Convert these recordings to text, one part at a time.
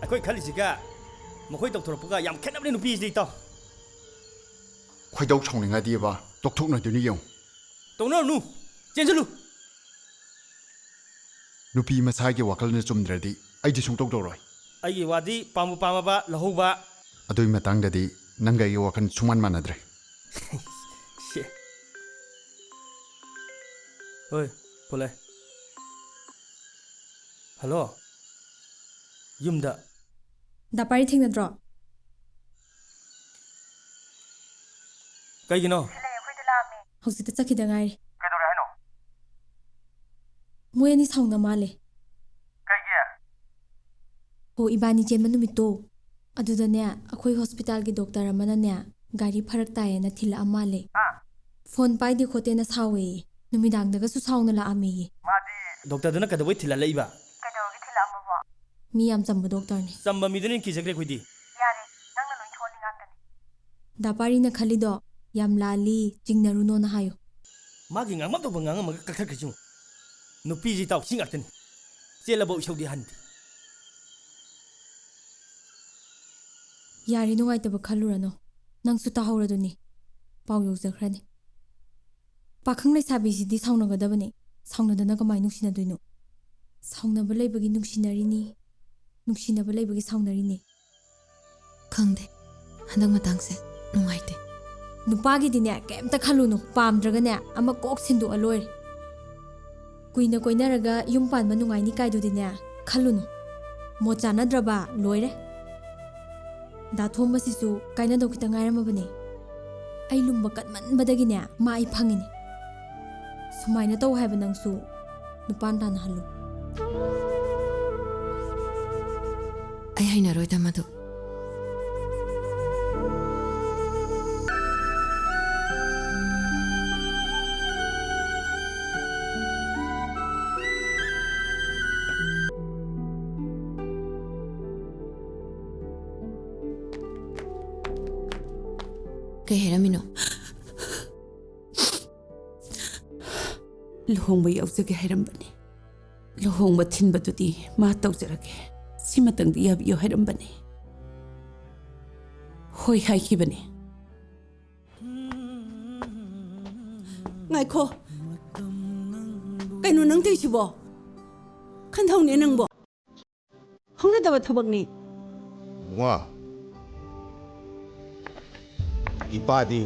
ꯑꯩꯈꯣꯏ ꯈꯜꯂꯤꯁꯤꯒ ꯃꯈꯣꯏ ꯇꯧꯊꯣꯔꯛꯄꯒ ꯌꯥꯝ ꯈꯦꯠꯅꯕꯅꯤ ꯅꯨꯄꯤꯁꯤꯗꯤ ꯏꯇꯥꯎ ꯈꯣꯏꯗꯧ ꯁꯥꯎꯅꯤꯡꯉꯗꯤꯕ ꯇꯣꯛꯊꯣꯛꯅꯗꯣꯏꯅꯤ ꯌꯦꯡꯉꯨ ꯇꯧꯅꯔꯨꯅꯨ ꯆꯦꯟꯁꯤꯜꯂꯨ ꯅꯨꯄꯤ ꯃꯁꯥꯒꯤ ꯋꯥꯈꯜꯅ ꯆꯨꯝꯗ꯭ꯔꯗꯤ ꯑꯩꯗꯤ ꯁꯨꯡꯇꯧ ꯇꯧꯔꯣꯏ ꯑꯩꯒꯤ ꯋꯥꯗꯤ ꯄꯥꯝꯕꯨ ꯄꯥꯝꯃꯕ ꯂꯧꯍꯧꯕ ꯑꯗꯨꯒꯤ ꯃꯇꯥꯡꯗꯗꯤ ꯅꯪꯒ ꯑꯩꯒꯤ ꯋꯥꯈꯜ ꯁꯨꯡꯃꯥꯟ ꯃꯥꯟꯅꯗ꯭ꯔꯦ ꯍꯣꯏ ꯄꯨꯂꯦ ꯍꯜꯂꯣ ꯌꯨꯝꯗ ꯗꯥꯄꯥꯔꯤ ꯊꯦꯡꯅꯗ꯭ꯔꯣ ꯀꯩꯒꯤꯅꯣ ꯍꯧꯖꯤꯛꯇ ꯆꯠꯈꯤꯗ ꯉꯥꯏꯔꯤ ꯀꯩꯗꯧꯔꯦ ꯍꯥꯏꯅꯣ ꯃꯣꯏ ꯑꯅꯤ ꯁꯥꯎꯅ ꯃꯥꯜꯂꯦ ꯀꯩꯒꯤ ꯍꯣ ꯏꯕꯥꯅꯤ ꯆꯦꯟꯕ ꯅꯨꯃꯤꯠꯇꯣ ꯑꯗꯨꯗꯅꯦ ꯑꯩꯈꯣꯏ ꯍꯣꯁꯄꯤꯇꯥꯜꯒꯤ ꯗꯣꯛꯇꯔ ꯑꯃꯅꯅꯦ ꯒꯥꯔꯤ ꯐꯔꯛ ꯇꯥꯏꯌꯦꯅ ꯊꯤꯜꯂꯛꯑ ꯃꯥꯜꯂꯦ ꯐꯣꯟ ꯄꯥꯏꯗꯦ ꯈꯣꯠꯇꯦꯅ ꯁꯥꯎꯋꯦꯌꯦ ꯅꯨꯃꯤꯗꯥꯡꯗꯒꯁꯨ ꯁꯥꯎꯅ ꯂꯥꯛꯑꯝꯃꯦꯌꯦ ꯃꯥꯗꯤ ꯗꯣꯛꯇꯔꯗꯨꯅ ꯀꯩꯗꯧꯕꯩ ꯊꯤꯜꯍꯜꯂꯛꯏꯕ ꯀꯩꯗꯧꯔꯒꯦ ꯊꯤꯜꯂꯛꯑꯝꯃꯕꯣ ꯃꯤ ꯌꯥꯝ ꯆꯝꯕ ꯗꯣꯛꯇꯔꯅꯦ ꯆꯝꯕ ꯃꯤꯗꯨꯅ ꯀꯤꯖꯈ꯭ꯔꯦ ꯑꯩꯈꯣꯏꯗꯤ ꯌꯥꯔꯦ ꯅꯪꯅ ꯂꯣꯏ ꯊꯣꯛꯍꯜꯂꯤ ꯉꯥꯛꯇꯅꯤ ꯗꯥꯄꯥꯔꯤꯅ ꯈꯜꯂꯤꯗꯣ ꯌꯥꯝ ꯂꯥꯜꯂꯤ ꯆꯤꯡꯅꯔꯨꯅꯣꯅ ꯍꯥꯏꯌꯨ ꯃꯥꯒꯤ ꯉꯥꯡꯃꯛꯇꯧꯕ ꯉꯥꯡꯉꯝꯃꯒ ꯀꯛꯊꯠꯈ꯭ꯔꯤꯁꯤꯉꯨ ꯅꯨꯄꯤꯁꯤ ꯏꯇꯥꯎ ꯁꯤ ꯉꯥꯛꯇꯅꯤ ꯆꯦꯜꯂꯕꯧ ꯏꯁꯧꯗꯤ ꯍꯟꯗꯦ ꯌꯥꯔꯦ ꯅꯨꯡꯉꯥꯏꯇꯕ ꯈꯜꯂꯨꯔꯅꯣ ꯅꯪꯁꯨ ꯇꯥꯍꯧꯔꯗꯨꯅꯤ ꯄꯥꯎ ꯌꯧꯖꯈ꯭ꯔꯅꯤ ꯄꯥꯈꯪ ꯂꯩꯁꯥꯕꯤꯁꯤꯗꯤ ꯁꯥꯎꯅꯒꯗꯕꯅꯤ ꯁꯥꯎꯅꯗꯅ ꯀꯃꯥꯏ ꯅꯨꯡꯁꯤꯅꯗꯣꯏꯅꯣ ꯁꯥꯎꯅꯕ ꯂꯩꯕꯒꯤ ꯅꯨꯡꯁꯤꯅꯔꯤꯅꯤ ꯅꯨꯡꯁꯤꯅꯕ ꯂꯩꯕꯒꯤ ꯁꯥꯎꯅꯔꯤꯅꯤ ꯈꯪꯗꯦ ꯍꯟꯗꯛ ꯃꯇꯥꯡꯁꯦ ꯅꯨꯡꯉꯥꯏꯇꯦ ꯅꯨꯄꯥꯒꯤꯗꯤꯅꯦ ꯀꯩꯝꯇ ꯈꯜꯂꯨꯅꯨ ꯄꯥꯝꯗ꯭ꯔꯒꯅꯦ ꯑꯃ ꯀꯣꯛ ꯁꯤꯟꯗꯣꯛꯑ ꯂꯣꯏꯔꯦ ꯀꯨꯏꯅ ꯀꯣꯏꯅꯔꯒ ꯌꯨꯝ ꯄꯥꯟꯕ ꯅꯨꯡꯉꯥꯏꯅꯤ ꯀꯥꯏꯗꯨꯗꯤꯅꯦ ꯈꯜꯂꯨꯅꯨ ꯃꯣꯠ ꯆꯥꯟꯅꯗ꯭ꯔꯕ ꯂꯣꯏꯔꯦ ꯗꯥꯊꯣꯝꯕꯁꯤꯁꯨ ꯀꯥꯏꯅꯗꯧ ꯈꯤꯇꯪ ꯉꯥꯏꯔꯝꯃꯕꯅꯦ ꯑꯩ ꯂꯨꯝꯕ ꯀꯟꯃꯟꯕꯗꯒꯤꯅꯦ ꯃꯥ ꯑꯩ ꯐꯪꯉꯤꯅꯦ ꯁꯨꯃꯥꯏꯅ ꯇꯧ ꯍꯥꯏꯕ ꯅꯪꯁꯨ ꯅꯨꯄꯥꯟ ꯇꯥꯟꯅꯍꯜꯂꯨ ꯑꯩ ꯍꯩꯅꯔꯣꯏꯗ ꯃꯗꯨ ꯀꯩ ꯍꯥꯏꯔꯝꯃꯤꯅꯣ ꯂꯨꯍꯣꯡꯕ ꯌꯥꯎꯖꯒꯦ ꯍꯥꯏꯔꯝꯕꯅꯤ ꯂꯨꯍꯣꯡꯕ ꯊꯤꯟꯕꯗꯨꯗꯤ ꯃꯥ ꯇꯧꯖꯔꯒꯦ ꯁꯤꯃꯇꯪꯗꯤ ꯌꯥꯕꯤꯌꯨ ꯍꯥꯏꯔꯝꯕꯅꯤ ꯍꯣꯏ ꯍꯥꯏꯈꯤꯕꯅꯤ ꯉꯥꯏꯈꯣ ꯀꯩꯅꯣ ꯅꯪ ꯇꯧꯏꯁꯤꯕꯣ ꯈꯟꯊꯧꯅꯦ ꯅꯪꯕꯣ ꯍꯧꯅꯗꯕ ꯊꯕꯛꯅꯤ ꯋꯥ ꯏꯄꯥꯗꯤ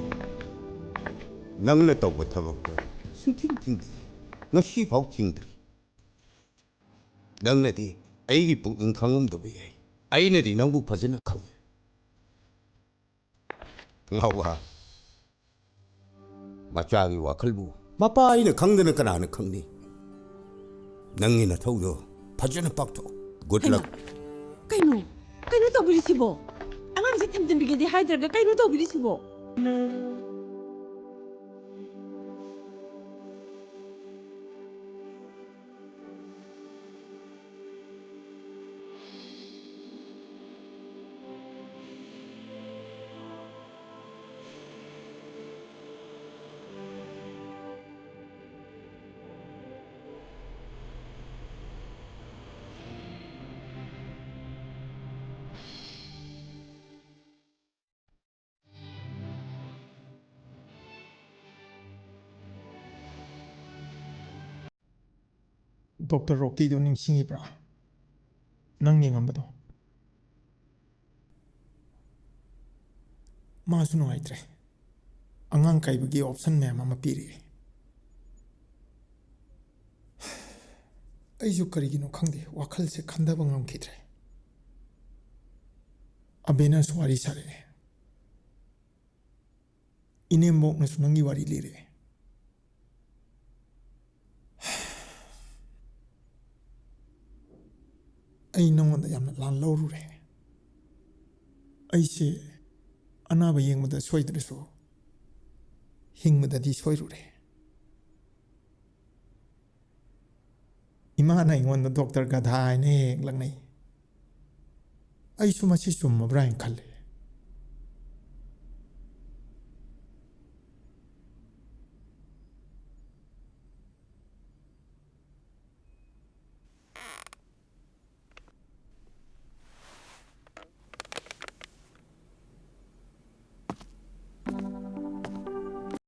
ꯅꯪꯅ ꯇꯧꯕ ꯊꯕꯛꯇꯣ ꯁꯨꯡꯊꯤꯡ ꯊꯤꯡꯗ꯭ꯔꯤ ꯉꯁꯤꯐꯥꯎ ꯊꯤꯡꯗ꯭ꯔꯤ ꯅꯪꯅꯗꯤ ꯑꯩꯒꯤ ꯄꯨꯛꯅꯤꯡ ꯈꯪꯉꯝꯗꯕ ꯌꯥꯏ ꯑꯩꯅꯗꯤ ꯅꯪꯕꯨ ꯐꯖꯅ ꯈꯪꯉꯤ ꯉꯥꯎꯕ ꯃꯆꯥꯒꯤ ꯋꯥꯈꯜꯕꯨ ꯃꯄꯥ ꯑꯩꯅ ꯈꯪꯗꯅ ꯀꯅꯥꯅ ꯈꯪꯅꯤ ꯅꯪꯒꯤ ꯅꯊꯧꯗꯣ ꯐꯖꯅ ꯄꯥꯛꯊꯣꯛ ꯒꯨꯗ ꯂꯛ ꯀꯩꯅꯣ ꯇꯧꯕꯤꯔꯤꯁꯤꯕꯣ ꯑꯉꯥꯡꯁꯦ ꯊꯝꯖꯤꯟꯕꯤꯒꯦꯗꯤ ꯍꯥꯏꯗ꯭ꯔꯒ ꯀꯩꯅꯣ ꯇꯧꯕꯤꯔꯤꯁꯤꯕꯣ ꯗꯣꯛꯇꯔ ꯔꯣꯀꯤꯗꯣ ꯅꯤꯡꯁꯤꯡꯉꯤꯕ꯭ꯔꯥ ꯅꯪ ꯌꯦꯡꯉꯝꯕꯗꯣ ꯃꯥꯁꯨ ꯅꯨꯡꯉꯥꯏꯇ꯭ꯔꯦ ꯑꯉꯥꯡ ꯀꯥꯏꯕꯒꯤ ꯑꯣꯞꯁꯟ ꯃꯌꯥꯝ ꯑꯃ ꯄꯤꯔꯛꯑꯦ ꯑꯩꯁꯨ ꯀꯔꯤꯒꯤꯅꯣ ꯈꯪꯗꯦ ꯋꯥꯈꯜꯁꯦ ꯈꯟꯊꯕ ꯉꯝꯈꯤꯗ꯭ꯔꯦ ꯑꯕꯦꯅꯁꯨ ꯋꯥꯔꯤ ꯁꯥꯔꯛꯑꯦ ꯏꯅꯦꯝꯕꯣꯛꯅꯁꯨ ꯅꯪꯒꯤ ꯋꯥꯔꯤ ꯂꯤꯔꯛꯑꯦ ꯑꯩ ꯅꯉꯣꯟꯗ ꯌꯥꯝꯅ ꯂꯥꯟ ꯂꯧꯔꯨꯔꯦ ꯑꯩꯁꯦ ꯑꯅꯥꯕ ꯌꯦꯡꯕꯗ ꯁꯣꯏꯗ꯭ꯔꯁꯨ ꯍꯤꯡꯕꯗꯗꯤ ꯁꯣꯏꯔꯨꯔꯦ ꯏꯃꯥꯅ ꯑꯩꯉꯣꯟꯗ ꯗꯣꯛꯇꯔ ꯒꯙꯥ ꯍꯥꯏꯅ ꯍꯦꯛ ꯂꯛꯅꯩ ꯑꯩꯁꯨ ꯃꯁꯤ ꯆꯨꯝꯃꯕ꯭ꯔꯥ ꯍꯥꯏꯅ ꯈꯜꯂꯦ